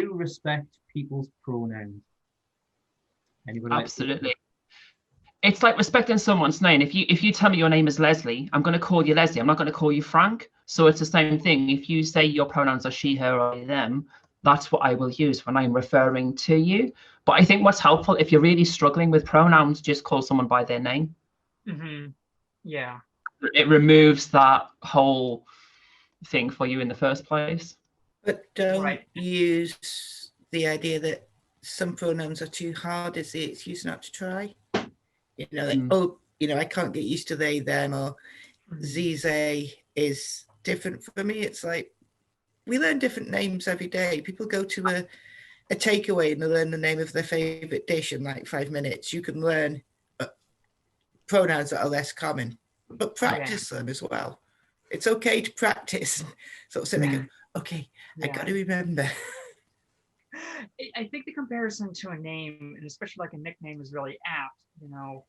do respect people's pronouns. Anybody like to say Absolutely. It's like respecting someone's name. If you tell me your name is Leslie, I'm going to call you Leslie. I'm not going to call you Frank. So it's the same thing. If you say your pronouns are she, her, or them, that's what I will use when I'm referring to you. But I think what's helpful, if you're really struggling with pronouns, just call someone by their name. Yeah. It removes that whole thing for you in the first place. But don't Right. use the idea that some pronouns are too hard as the excuse not to try. You know, like, oh, you know, I can't get used to they, them, or they is different for me. It's like, we learn different names every day. People go to a takeaway and they learn the name of their favorite dish in like 5 minutes. You can learn pronouns that are less common, but practice them as well. It's okay to practice. Sort of sit there and go, okay, I got to remember. I think the comparison to a name, and especially like a nickname, is really apt. You know,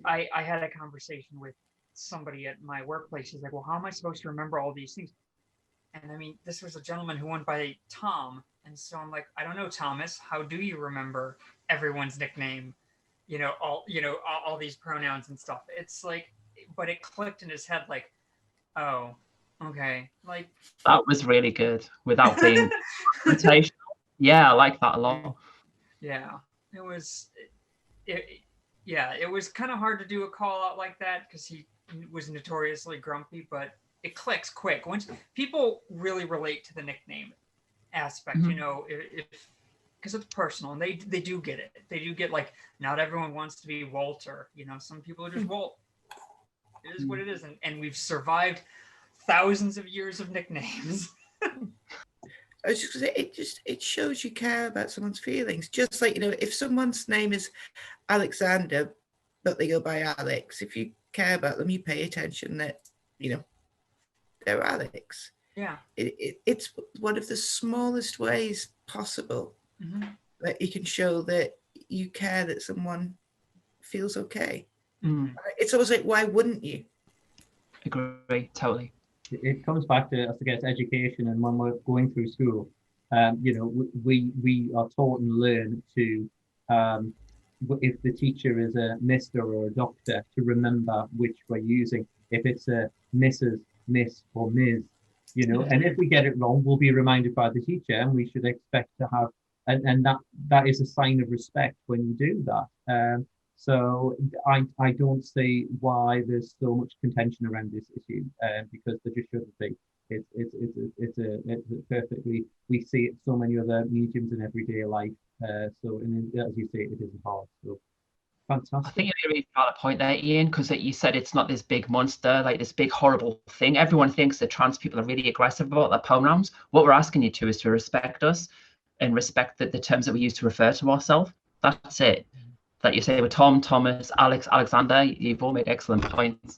I had a conversation with somebody at my workplace. He's like, well, how am I supposed to remember all these things? And I mean, this was a gentleman who went by Tom. And so I'm like, I don't know, Thomas, how do you remember everyone's nickname? You know, all these pronouns and stuff. It's like, but it clicked in his head like, oh, okay. Like, that was really good without being confrontational. Yeah, I like that a lot. Yeah, it was kind of hard to do a call out like that because he was notoriously grumpy, but it clicks quick once people really relate to the nickname aspect. You know, if because it's personal, and they do get it. They do get, like, not everyone wants to be Walter. You know, some people are just Walt. It is what it is, and we've survived thousands of years of nicknames. I was just gonna say, it shows you care about someone's feelings. Just like, you know, if someone's name is Alexander, but they go by Alex, if you care about them, you pay attention that, you know, they're Alex. Yeah. It's one of the smallest ways possible that you can show that you care, that someone feels okay. It's always like, why wouldn't you? Agree, totally. It comes back to, I guess, education, and when we're going through school, you know, we are taught and learn to, if the teacher is a Mr. or a Doctor, to remember which we're using. If it's a Mrs., Miss, or Ms., you know, and if we get it wrong, we'll be reminded by the teacher, and we should expect to have, and that is a sign of respect when you do that. So I don't see why there's so much contention around this issue, because there just shouldn't be. It's a perfectly, we see it so many other mediums in everyday life. So, and as you say, it isn't hard. So fantastic. I think you made a really valid point there, Ian, because you said it's not this big monster, like this big horrible thing. Everyone thinks that trans people are really aggressive about their pronouns. What we're asking you to is to respect us and respect the terms that we use to refer to ourselves. That's it. That you say with Tom, Thomas, Alex, Alexander, you've all made excellent points.